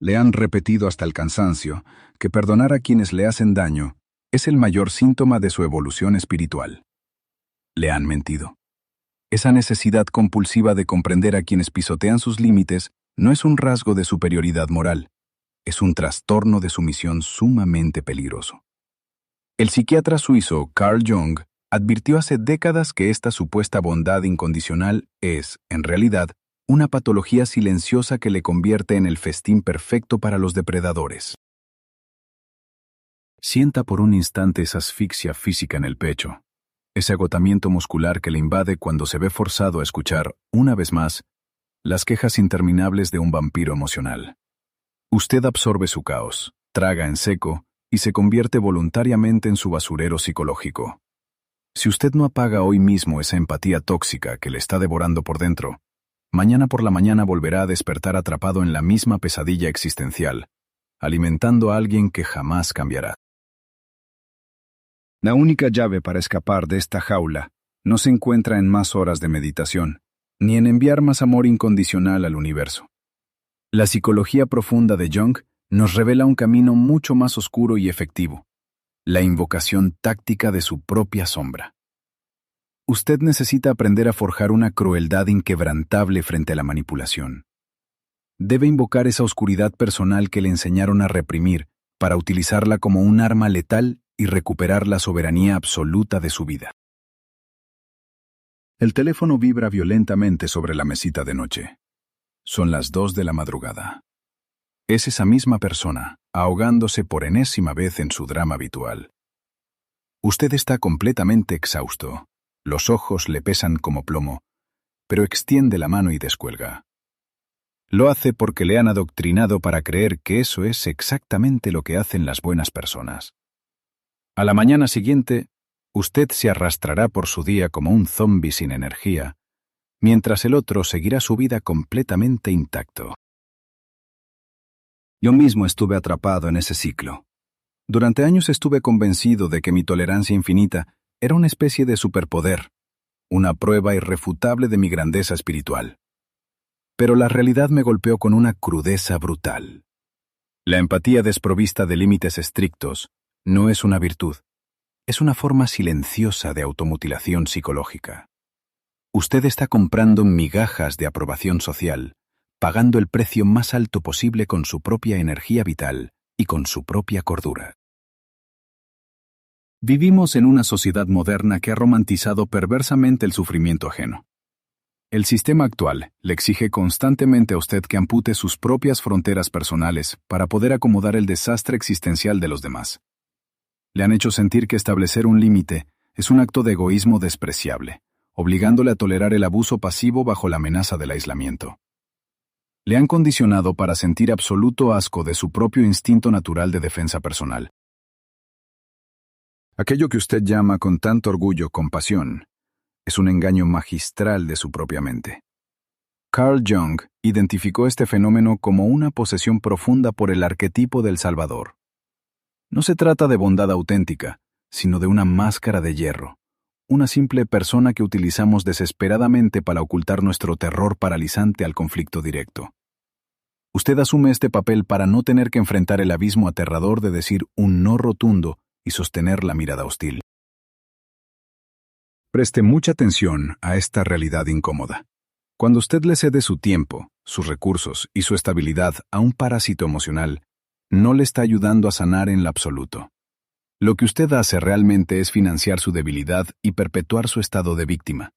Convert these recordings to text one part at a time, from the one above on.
Le han repetido hasta el cansancio que perdonar a quienes le hacen daño es el mayor síntoma de su evolución espiritual. Le han mentido. Esa necesidad compulsiva de comprender a quienes pisotean sus límites no es un rasgo de superioridad moral, es un trastorno de sumisión sumamente peligroso. El psiquiatra suizo Carl Jung advirtió hace décadas que esta supuesta bondad incondicional es, en realidad, una patología silenciosa que le convierte en el festín perfecto para los depredadores. Sienta por un instante esa asfixia física en el pecho, ese agotamiento muscular que le invade cuando se ve forzado a escuchar, una vez más, las quejas interminables de un vampiro emocional. Usted absorbe su caos, traga en seco y se convierte voluntariamente en su basurero psicológico. Si usted no apaga hoy mismo esa empatía tóxica que le está devorando por dentro, mañana por la mañana volverá a despertar atrapado en la misma pesadilla existencial, alimentando a alguien que jamás cambiará. La única llave para escapar de esta jaula no se encuentra en más horas de meditación, ni en enviar más amor incondicional al universo. La psicología profunda de Jung nos revela un camino mucho más oscuro y efectivo, la invocación táctica de su propia sombra. Usted necesita aprender a forjar una crueldad inquebrantable frente a la manipulación. Debe invocar esa oscuridad personal que le enseñaron a reprimir para utilizarla como un arma letal y recuperar la soberanía absoluta de su vida. El teléfono vibra violentamente sobre la mesita de noche. Son las 2 de la madrugada. Es esa misma persona, ahogándose por enésima vez en su drama habitual. Usted está completamente exhausto. Los ojos le pesan como plomo, pero extiende la mano y descuelga. Lo hace porque le han adoctrinado para creer que eso es exactamente lo que hacen las buenas personas. A la mañana siguiente, usted se arrastrará por su día como un zombi sin energía, mientras el otro seguirá su vida completamente intacto. Yo mismo estuve atrapado en ese ciclo. Durante años estuve convencido de que mi tolerancia infinita era una especie de superpoder, una prueba irrefutable de mi grandeza espiritual. Pero la realidad me golpeó con una crudeza brutal. La empatía desprovista de límites estrictos no es una virtud, es una forma silenciosa de automutilación psicológica. Usted está comprando migajas de aprobación social, pagando el precio más alto posible con su propia energía vital y con su propia cordura. Vivimos en una sociedad moderna que ha romantizado perversamente el sufrimiento ajeno. El sistema actual le exige constantemente a usted que ampute sus propias fronteras personales para poder acomodar el desastre existencial de los demás. Le han hecho sentir que establecer un límite es un acto de egoísmo despreciable, obligándole a tolerar el abuso pasivo bajo la amenaza del aislamiento. Le han condicionado para sentir absoluto asco de su propio instinto natural de defensa personal. Aquello que usted llama con tanto orgullo compasión es un engaño magistral de su propia mente. Carl Jung identificó este fenómeno como una posesión profunda por el arquetipo del Salvador. No se trata de bondad auténtica, sino de una máscara de hierro, una simple persona que utilizamos desesperadamente para ocultar nuestro terror paralizante al conflicto directo. Usted asume este papel para no tener que enfrentar el abismo aterrador de decir un no rotundo y sostener la mirada hostil. Preste mucha atención a esta realidad incómoda. Cuando usted le cede su tiempo, sus recursos y su estabilidad a un parásito emocional, no le está ayudando a sanar en lo absoluto. Lo que usted hace realmente es financiar su debilidad y perpetuar su estado de víctima.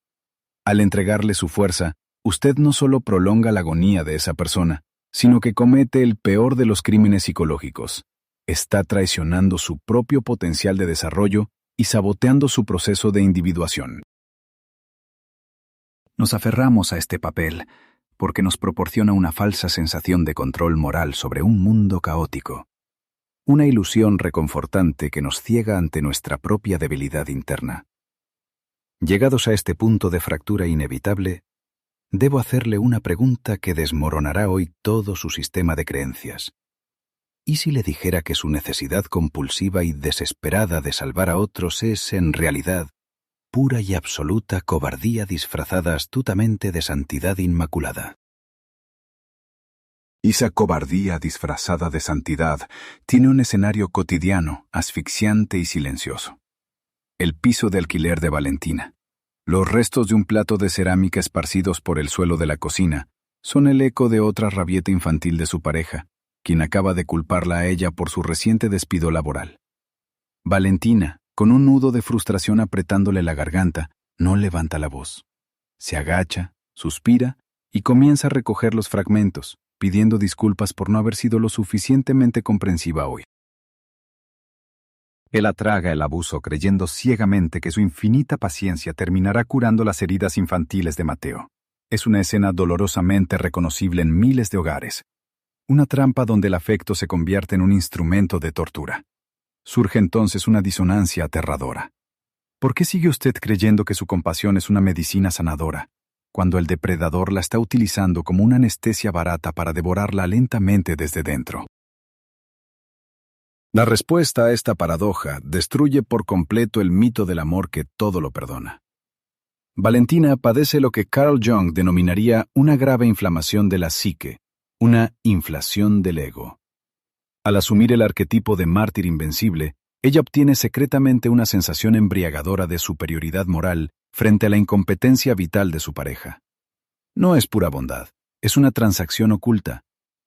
Al entregarle su fuerza, usted no solo prolonga la agonía de esa persona, sino que comete el peor de los crímenes psicológicos. Está traicionando su propio potencial de desarrollo y saboteando su proceso de individuación. Nos aferramos a este papel porque nos proporciona una falsa sensación de control moral sobre un mundo caótico, una ilusión reconfortante que nos ciega ante nuestra propia debilidad interna. Llegados a este punto de fractura inevitable, debo hacerle una pregunta que desmoronará hoy todo su sistema de creencias. ¿Y si le dijera que su necesidad compulsiva y desesperada de salvar a otros es, en realidad, pura y absoluta cobardía disfrazada astutamente de santidad inmaculada? Esa cobardía disfrazada de santidad tiene un escenario cotidiano, asfixiante y silencioso. El piso de alquiler de Valentina. Los restos de un plato de cerámica esparcidos por el suelo de la cocina son el eco de otra rabieta infantil de su pareja, quien acaba de culparla a ella por su reciente despido laboral. Valentina, con un nudo de frustración apretándole la garganta, no levanta la voz. Se agacha, suspira y comienza a recoger los fragmentos, pidiendo disculpas por no haber sido lo suficientemente comprensiva hoy. Él atraga el abuso creyendo ciegamente que su infinita paciencia terminará curando las heridas infantiles de Mateo. Es una escena dolorosamente reconocible en miles de hogares. Una trampa donde el afecto se convierte en un instrumento de tortura. Surge entonces una disonancia aterradora. ¿Por qué sigue usted creyendo que su compasión es una medicina sanadora, cuando el depredador la está utilizando como una anestesia barata para devorarla lentamente desde dentro? La respuesta a esta paradoja destruye por completo el mito del amor que todo lo perdona. Valentina padece lo que Carl Jung denominaría una grave inflamación de la psique, una inflación del ego. Al asumir el arquetipo de mártir invencible, ella obtiene secretamente una sensación embriagadora de superioridad moral frente a la incompetencia vital de su pareja. No es pura bondad, es una transacción oculta.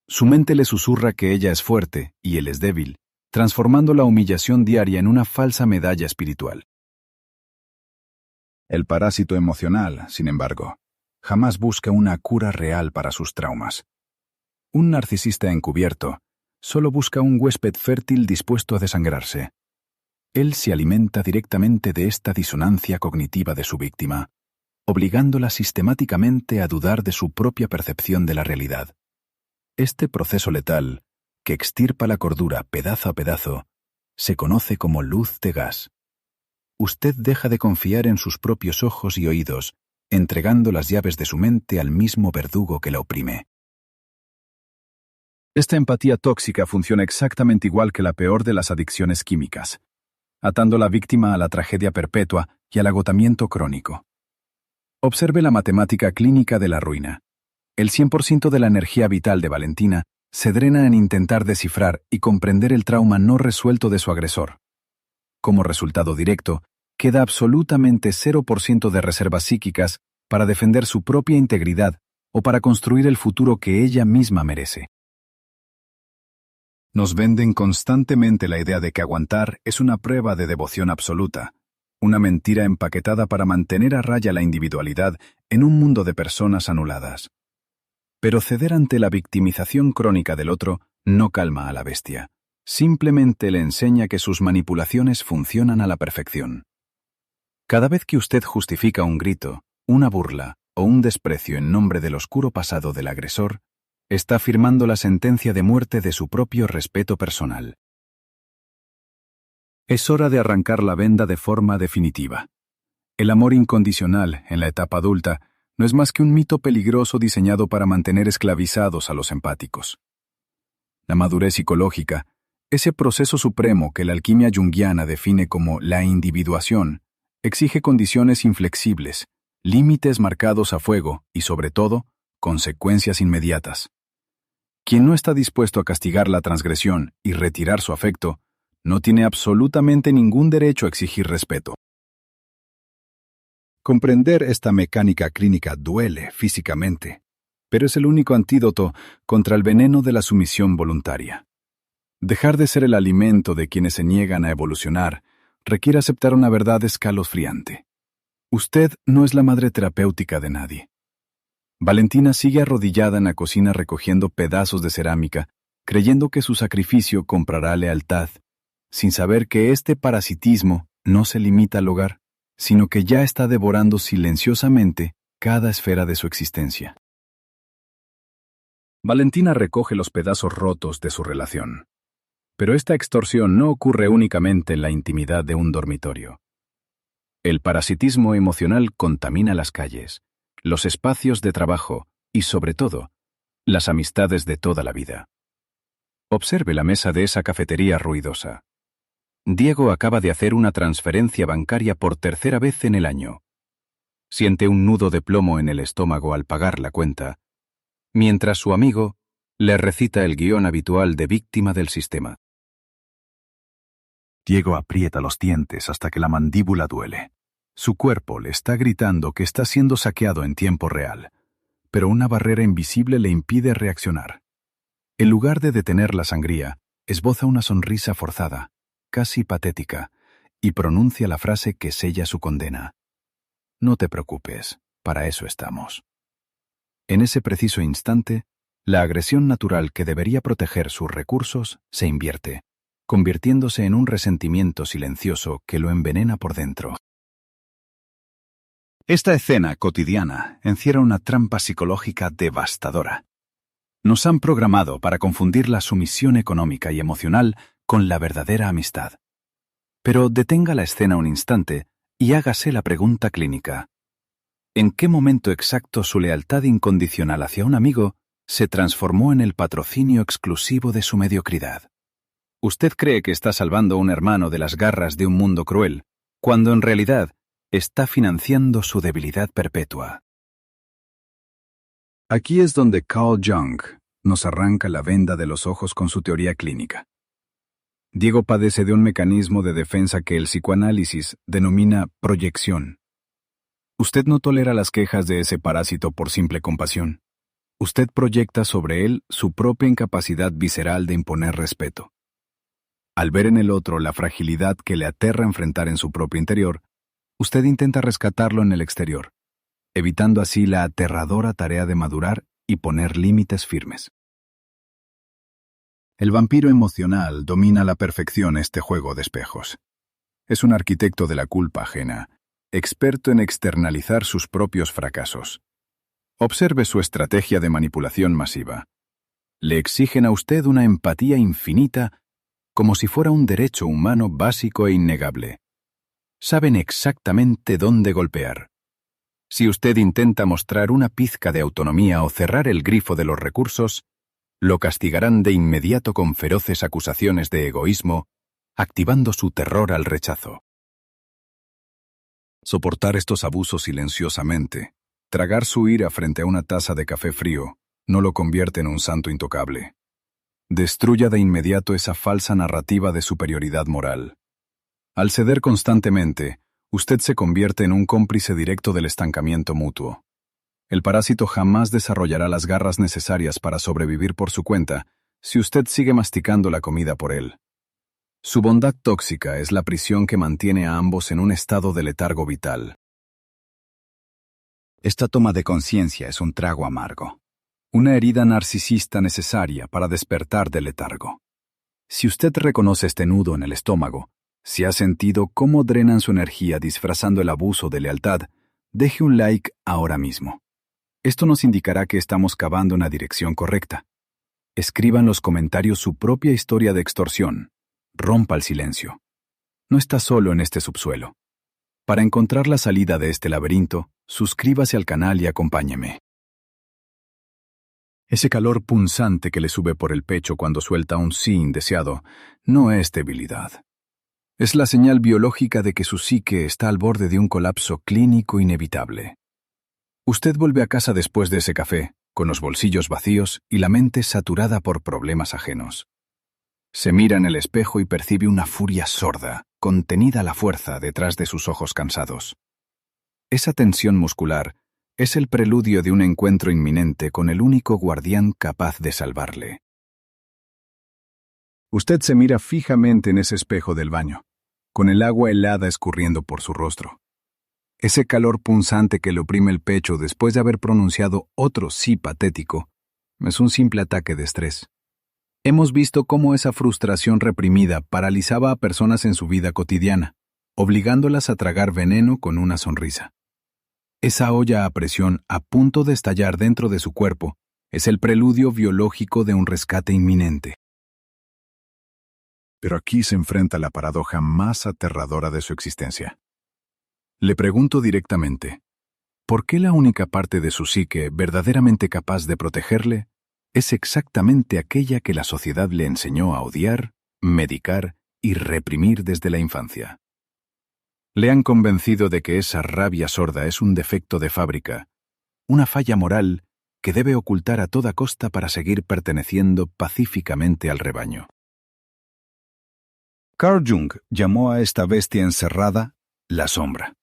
Su mente le susurra que ella es fuerte y él es débil, transformando la humillación diaria en una falsa medalla espiritual. El parásito emocional, sin embargo, jamás busca una cura real para sus traumas. Un narcisista encubierto solo busca un huésped fértil dispuesto a desangrarse. Él se alimenta directamente de esta disonancia cognitiva de su víctima, obligándola sistemáticamente a dudar de su propia percepción de la realidad. Este proceso letal, que extirpa la cordura pedazo a pedazo, se conoce como luz de gas. Usted deja de confiar en sus propios ojos y oídos, entregando las llaves de su mente al mismo verdugo que la oprime. Esta empatía tóxica funciona exactamente igual que la peor de las adicciones químicas, atando a la víctima a la tragedia perpetua y al agotamiento crónico. Observe la matemática clínica de la ruina. El 100% de la energía vital de Valentina se drena en intentar descifrar y comprender el trauma no resuelto de su agresor. Como resultado directo, queda absolutamente 0% de reservas psíquicas para defender su propia integridad o para construir el futuro que ella misma merece. Nos venden constantemente la idea de que aguantar es una prueba de devoción absoluta, una mentira empaquetada para mantener a raya la individualidad en un mundo de personas anuladas. Pero ceder ante la victimización crónica del otro no calma a la bestia. Simplemente le enseña que sus manipulaciones funcionan a la perfección. Cada vez que usted justifica un grito, una burla o un desprecio en nombre del oscuro pasado del agresor, está firmando la sentencia de muerte de su propio respeto personal. Es hora de arrancar la venda de forma definitiva. El amor incondicional, en la etapa adulta, no es más que un mito peligroso diseñado para mantener esclavizados a los empáticos. La madurez psicológica, ese proceso supremo que la alquimia junguiana define como la individuación, exige condiciones inflexibles, límites marcados a fuego y, sobre todo, consecuencias inmediatas. Quien no está dispuesto a castigar la transgresión y retirar su afecto, no tiene absolutamente ningún derecho a exigir respeto. Comprender esta mecánica clínica duele físicamente, pero es el único antídoto contra el veneno de la sumisión voluntaria. Dejar de ser el alimento de quienes se niegan a evolucionar requiere aceptar una verdad escalofriante. Usted no es la madre terapéutica de nadie. Valentina sigue arrodillada en la cocina recogiendo pedazos de cerámica, creyendo que su sacrificio comprará lealtad, sin saber que este parasitismo no se limita al hogar, sino que ya está devorando silenciosamente cada esfera de su existencia. Valentina recoge los pedazos rotos de su relación. Pero esta extorsión no ocurre únicamente en la intimidad de un dormitorio. El parasitismo emocional contamina las calles, los espacios de trabajo y, sobre todo, las amistades de toda la vida. Observe la mesa de esa cafetería ruidosa. Diego acaba de hacer una transferencia bancaria por tercera vez en el año. Siente un nudo de plomo en el estómago al pagar la cuenta, mientras su amigo Le recita el guión habitual de víctima del sistema. Diego aprieta los dientes hasta que la mandíbula duele. Su cuerpo le está gritando que está siendo saqueado en tiempo real, pero una barrera invisible le impide reaccionar. En lugar de detener la sangría, esboza una sonrisa forzada, casi patética, y pronuncia la frase que sella su condena. No te preocupes, para eso estamos. En ese preciso instante, la agresión natural que debería proteger sus recursos se invierte, convirtiéndose en un resentimiento silencioso que lo envenena por dentro. Esta escena cotidiana encierra una trampa psicológica devastadora. Nos han programado para confundir la sumisión económica y emocional con la verdadera amistad. Pero detenga la escena un instante y hágase la pregunta clínica. ¿En qué momento exacto su lealtad incondicional hacia un amigo se transformó en el patrocinio exclusivo de su mediocridad? Usted cree que está salvando a un hermano de las garras de un mundo cruel, cuando en realidad está financiando su debilidad perpetua. Aquí es donde Carl Jung nos arranca la venda de los ojos con su teoría clínica. Diego padece de un mecanismo de defensa que el psicoanálisis denomina proyección. Usted no tolera las quejas de ese parásito por simple compasión. Usted proyecta sobre él su propia incapacidad visceral de imponer respeto. Al ver en el otro la fragilidad que le aterra enfrentar en su propio interior, usted intenta rescatarlo en el exterior, evitando así la aterradora tarea de madurar y poner límites firmes. El vampiro emocional domina a la perfección este juego de espejos. Es un arquitecto de la culpa ajena, experto en externalizar sus propios fracasos. Observe su estrategia de manipulación masiva. Le exigen a usted una empatía infinita como si fuera un derecho humano básico e innegable. Saben exactamente dónde golpear. Si usted intenta mostrar una pizca de autonomía o cerrar el grifo de los recursos, lo castigarán de inmediato con feroces acusaciones de egoísmo, activando su terror al rechazo. Soportar estos abusos silenciosamente, tragar su ira frente a una taza de café frío, no lo convierte en un santo intocable. Destruya de inmediato esa falsa narrativa de superioridad moral. Al ceder constantemente, usted se convierte en un cómplice directo del estancamiento mutuo. El parásito jamás desarrollará las garras necesarias para sobrevivir por su cuenta si usted sigue masticando la comida por él. Su bondad tóxica es la prisión que mantiene a ambos en un estado de letargo vital. Esta toma de conciencia es un trago amargo, una herida narcisista necesaria para despertar del letargo. Si usted reconoce este nudo en el estómago, si ha sentido cómo drenan su energía disfrazando el abuso de lealtad, deje un like ahora mismo. Esto nos indicará que estamos cavando en la dirección correcta. Escriba en los comentarios su propia historia de extorsión. Rompa el silencio. No está solo en este subsuelo. Para encontrar la salida de este laberinto, suscríbase al canal y acompáñeme. Ese calor punzante que le sube por el pecho cuando suelta un sí indeseado no es debilidad. Es la señal biológica de que su psique está al borde de un colapso clínico inevitable. Usted vuelve a casa después de ese café, con los bolsillos vacíos y la mente saturada por problemas ajenos. Se mira en el espejo y percibe una furia sorda, contenida a la fuerza detrás de sus ojos cansados. Esa tensión muscular es el preludio de un encuentro inminente con el único guardián capaz de salvarle. Usted se mira fijamente en ese espejo del baño, con el agua helada escurriendo por su rostro. Ese calor punzante que le oprime el pecho después de haber pronunciado otro sí patético es un simple ataque de estrés. Hemos visto cómo esa frustración reprimida paralizaba a personas en su vida cotidiana, obligándolas a tragar veneno con una sonrisa. Esa olla a presión a punto de estallar dentro de su cuerpo es el preludio biológico de un rescate inminente. Pero aquí se enfrenta la paradoja más aterradora de su existencia. Le pregunto directamente, ¿por qué la única parte de su psique verdaderamente capaz de protegerle es exactamente aquella que la sociedad le enseñó a odiar, medicar y reprimir desde la infancia? Le han convencido de que esa rabia sorda es un defecto de fábrica, una falla moral que debe ocultar a toda costa para seguir perteneciendo pacíficamente al rebaño. Carl Jung llamó a esta bestia encerrada la sombra.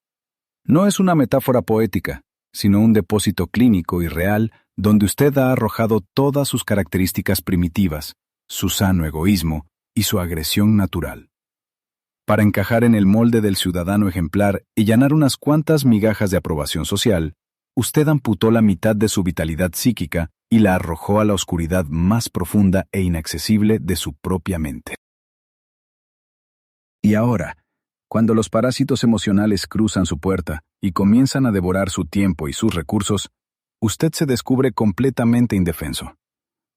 No es una metáfora poética, sino un depósito clínico y real donde usted ha arrojado todas sus características primitivas, su sano egoísmo y su agresión natural. Para encajar en el molde del ciudadano ejemplar y ganar unas cuantas migajas de aprobación social, usted amputó la mitad de su vitalidad psíquica y la arrojó a la oscuridad más profunda e inaccesible de su propia mente. Y ahora, cuando los parásitos emocionales cruzan su puerta y comienzan a devorar su tiempo y sus recursos, usted se descubre completamente indefenso.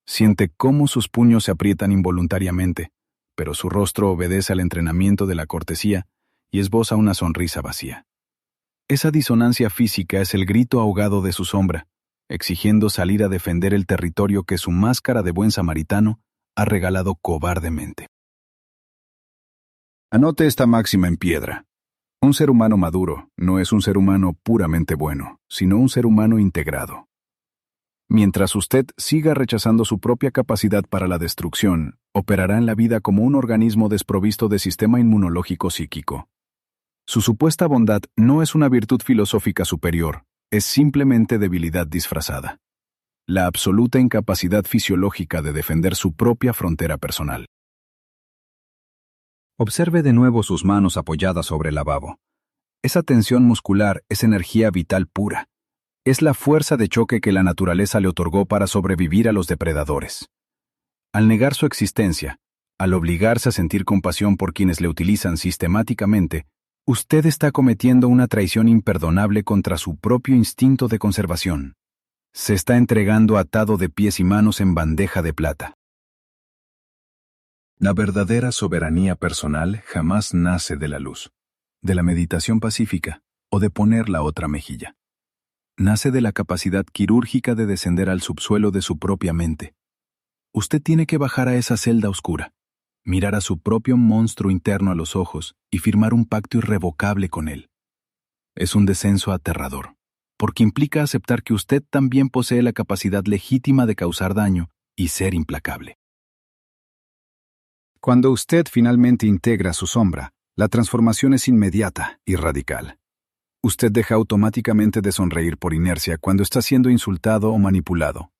Siente cómo sus puños se aprietan involuntariamente, pero su rostro obedece al entrenamiento de la cortesía y esboza una sonrisa vacía. Esa disonancia física es el grito ahogado de su sombra, exigiendo salir a defender el territorio que su máscara de buen samaritano ha regalado cobardemente. Anote esta máxima en piedra. Un ser humano maduro no es un ser humano puramente bueno, sino un ser humano integrado. Mientras usted siga rechazando su propia capacidad para la destrucción, operará en la vida como un organismo desprovisto de sistema inmunológico psíquico. Su supuesta bondad no es una virtud filosófica superior, es simplemente debilidad disfrazada. La absoluta incapacidad fisiológica de defender su propia frontera personal. Observe de nuevo sus manos apoyadas sobre el lavabo. Esa tensión muscular es energía vital pura. Es la fuerza de choque que la naturaleza le otorgó para sobrevivir a los depredadores. Al negar su existencia, al obligarse a sentir compasión por quienes le utilizan sistemáticamente, usted está cometiendo una traición imperdonable contra su propio instinto de conservación. Se está entregando atado de pies y manos en bandeja de plata. La verdadera soberanía personal jamás nace de la luz, de la meditación pacífica o de poner la otra mejilla. Nace de la capacidad quirúrgica de descender al subsuelo de su propia mente. Usted tiene que bajar a esa celda oscura, mirar a su propio monstruo interno a los ojos y firmar un pacto irrevocable con él. Es un descenso aterrador, porque implica aceptar que usted también posee la capacidad legítima de causar daño y ser implacable. Cuando usted finalmente integra su sombra, la transformación es inmediata y radical. Usted deja automáticamente de sonreír por inercia cuando está siendo insultado o manipulado.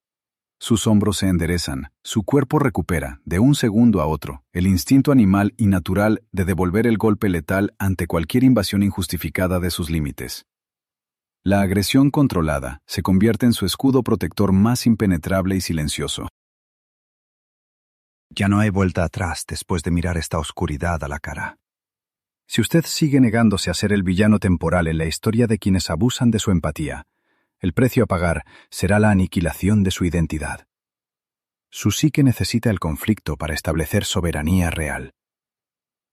Sus hombros se enderezan, su cuerpo recupera, de un segundo a otro, el instinto animal y natural de devolver el golpe letal ante cualquier invasión injustificada de sus límites. La agresión controlada se convierte en su escudo protector más impenetrable y silencioso. Ya no hay vuelta atrás después de mirar esta oscuridad a la cara. Si usted sigue negándose a ser el villano temporal en la historia de quienes abusan de su empatía, el precio a pagar será la aniquilación de su identidad. Su psique necesita el conflicto para establecer soberanía real.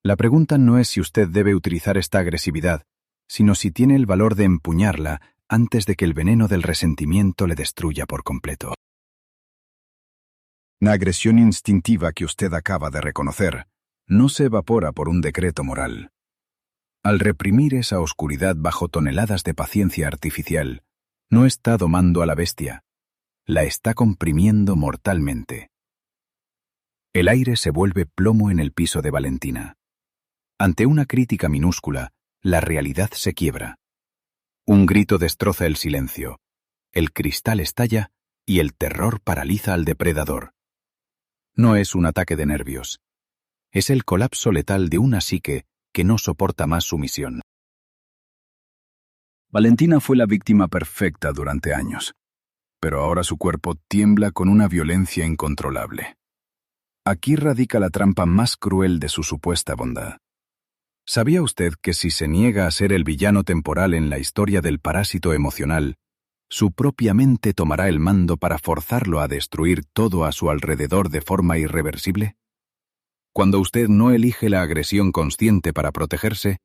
La pregunta no es si usted debe utilizar esta agresividad, sino si tiene el valor de empuñarla antes de que el veneno del resentimiento le destruya por completo. La agresión instintiva que usted acaba de reconocer no se evapora por un decreto moral. Al reprimir esa oscuridad bajo toneladas de paciencia artificial, no está domando a la bestia, la está comprimiendo mortalmente. El aire se vuelve plomo en el piso de Valentina. Ante una crítica minúscula, la realidad se quiebra. Un grito destroza el silencio, el cristal estalla y el terror paraliza al depredador. No es un ataque de nervios. Es el colapso letal de una psique que no soporta más sumisión. Valentina fue la víctima perfecta durante años, pero ahora su cuerpo tiembla con una violencia incontrolable. Aquí radica la trampa más cruel de su supuesta bondad. ¿Sabía usted que si se niega a ser el villano temporal en la historia del parásito emocional, su propia mente tomará el mando para forzarlo a destruir todo a su alrededor de forma irreversible? Cuando usted no elige la agresión consciente para protegerse,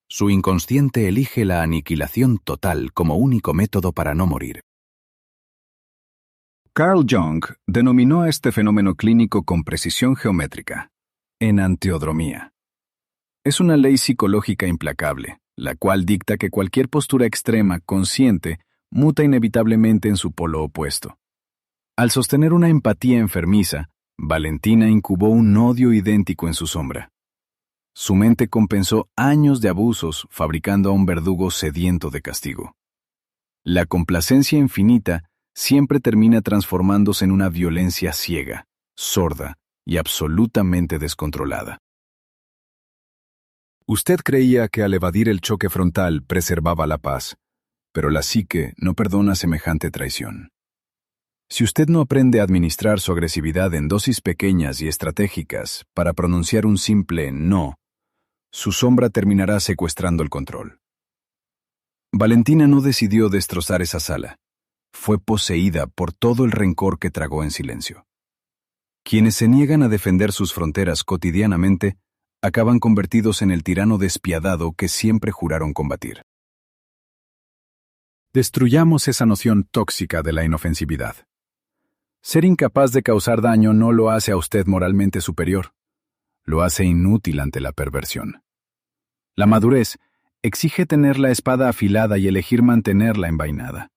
su inconsciente elige la aniquilación total como único método para no morir. Carl Jung denominó a este fenómeno clínico con precisión geométrica, enantiodromía. Es una ley psicológica implacable, la cual dicta que cualquier postura extrema, consciente, muta inevitablemente en su polo opuesto. Al sostener una empatía enfermiza, Valentina incubó un odio idéntico en su sombra. Su mente compensó años de abusos fabricando a un verdugo sediento de castigo. La complacencia infinita siempre termina transformándose en una violencia ciega, sorda y absolutamente descontrolada. Usted creía que al evadir el choque frontal preservaba la paz, pero la psique no perdona semejante traición. Si usted no aprende a administrar su agresividad en dosis pequeñas y estratégicas para pronunciar un simple no, su sombra terminará secuestrando el control. Valentina no decidió destrozar esa sala. Fue poseída por todo el rencor que tragó en silencio. Quienes se niegan a defender sus fronteras cotidianamente acaban convertidos en el tirano despiadado que siempre juraron combatir. Destruyamos esa noción tóxica de la inofensividad. Ser incapaz de causar daño no lo hace a usted moralmente superior. Lo hace inútil ante la perversión. La madurez exige tener la espada afilada y elegir mantenerla envainada.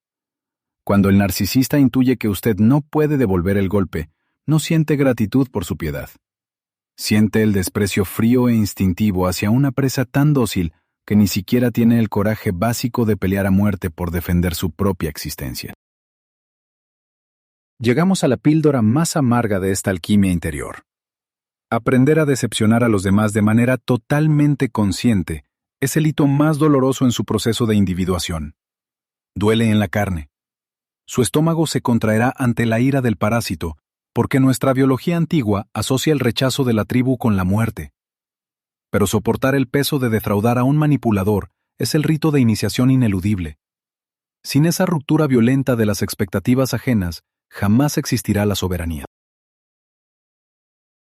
Cuando el narcisista intuye que usted no puede devolver el golpe, no siente gratitud por su piedad. Siente el desprecio frío e instintivo hacia una presa tan dócil que ni siquiera tiene el coraje básico de pelear a muerte por defender su propia existencia. Llegamos a la píldora más amarga de esta alquimia interior. Aprender a decepcionar a los demás de manera totalmente consciente es el hito más doloroso en su proceso de individuación. Duele en la carne. Su estómago se contraerá ante la ira del parásito, porque nuestra biología antigua asocia el rechazo de la tribu con la muerte. Pero soportar el peso de defraudar a un manipulador es el rito de iniciación ineludible. Sin esa ruptura violenta de las expectativas ajenas, jamás existirá la soberanía.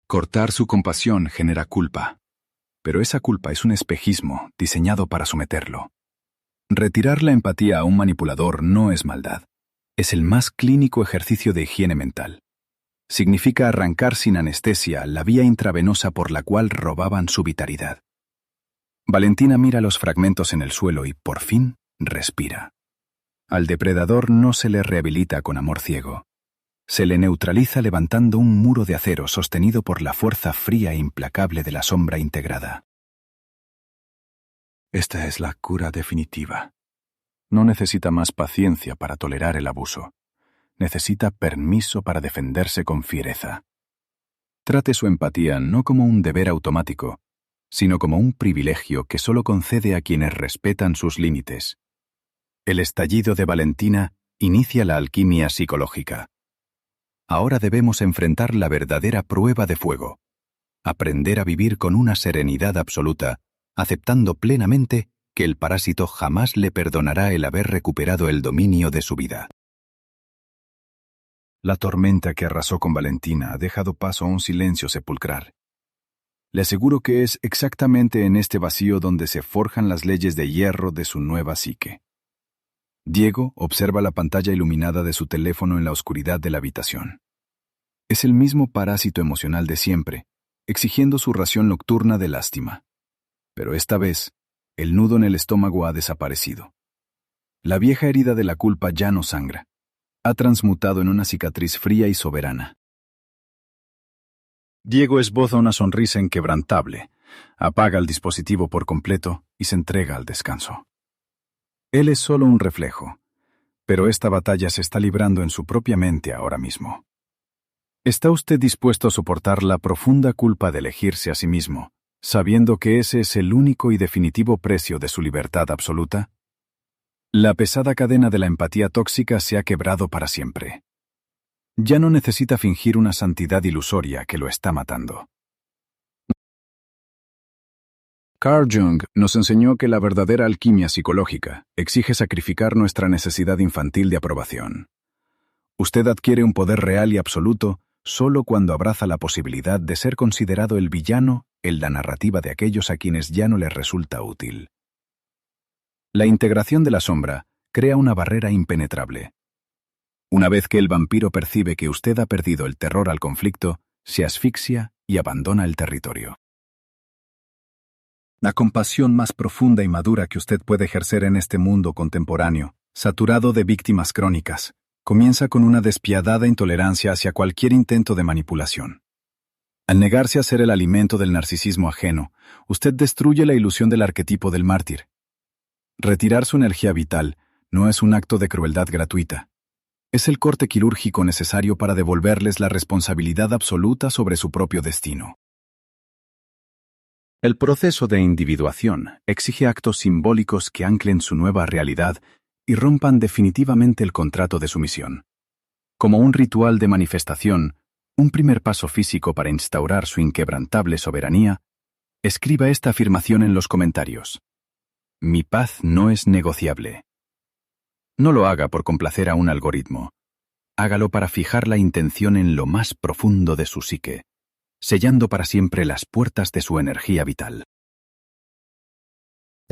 Cortar su compasión genera culpa, pero esa culpa es un espejismo diseñado para someterlo. Retirar la empatía a un manipulador no es maldad, es el más clínico ejercicio de higiene mental. Significa arrancar sin anestesia la vía intravenosa por la cual robaban su vitalidad. Valentina mira los fragmentos en el suelo y, por fin, respira. Al depredador no se le rehabilita con amor ciego. Se le neutraliza levantando un muro de acero sostenido por la fuerza fría e implacable de la sombra integrada. Esta es la cura definitiva. No necesita más paciencia para tolerar el abuso. Necesita permiso para defenderse con fiereza. Trate su empatía no como un deber automático, sino como un privilegio que solo concede a quienes respetan sus límites. El estallido de Valentina inicia la alquimia psicológica. Ahora debemos enfrentar la verdadera prueba de fuego. Aprender a vivir con una serenidad absoluta, aceptando plenamente que el parásito jamás le perdonará el haber recuperado el dominio de su vida. La tormenta que arrasó con Valentina ha dejado paso a un silencio sepulcral. Le aseguro que es exactamente en este vacío donde se forjan las leyes de hierro de su nueva psique. Diego observa la pantalla iluminada de su teléfono en la oscuridad de la habitación. Es el mismo parásito emocional de siempre, exigiendo su ración nocturna de lástima. Pero esta vez, el nudo en el estómago ha desaparecido. La vieja herida de la culpa ya no sangra. Ha transmutado en una cicatriz fría y soberana. Diego esboza una sonrisa inquebrantable, apaga el dispositivo por completo y se entrega al descanso. Él es solo un reflejo, pero esta batalla se está librando en su propia mente ahora mismo. ¿Está usted dispuesto a soportar la profunda culpa de elegirse a sí mismo, sabiendo que ese es el único y definitivo precio de su libertad absoluta? La pesada cadena de la empatía tóxica se ha quebrado para siempre. Ya no necesita fingir una santidad ilusoria que lo está matando. Carl Jung nos enseñó que la verdadera alquimia psicológica exige sacrificar nuestra necesidad infantil de aprobación. Usted adquiere un poder real y absoluto solo cuando abraza la posibilidad de ser considerado el villano en la narrativa de aquellos a quienes ya no les resulta útil. La integración de la sombra crea una barrera impenetrable. Una vez que el vampiro percibe que usted ha perdido el terror al conflicto, se asfixia y abandona el territorio. La compasión más profunda y madura que usted puede ejercer en este mundo contemporáneo, saturado de víctimas crónicas, Comienza con una despiadada intolerancia hacia cualquier intento de manipulación. Al negarse a ser el alimento del narcisismo ajeno, usted destruye la ilusión del arquetipo del mártir. Retirar su energía vital no es un acto de crueldad gratuita. Es el corte quirúrgico necesario para devolverles la responsabilidad absoluta sobre su propio destino. El proceso de individuación exige actos simbólicos que anclen su nueva realidad y rompan definitivamente el contrato de sumisión. Como un ritual de manifestación, un primer paso físico para instaurar su inquebrantable soberanía, escriba esta afirmación en los comentarios. Mi paz no es negociable. No lo haga por complacer a un algoritmo. Hágalo para fijar la intención en lo más profundo de su psique, sellando para siempre las puertas de su energía vital.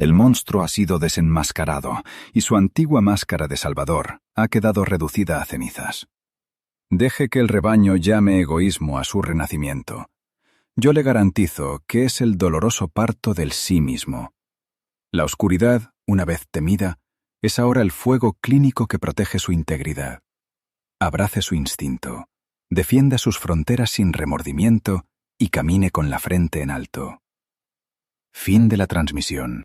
El monstruo ha sido desenmascarado y su antigua máscara de salvador ha quedado reducida a cenizas. Deje que el rebaño llame egoísmo a su renacimiento. Yo le garantizo que es el doloroso parto del sí mismo. La oscuridad, una vez temida, es ahora el fuego clínico que protege su integridad. Abrace su instinto, defienda sus fronteras sin remordimiento y camine con la frente en alto. Fin de la transmisión.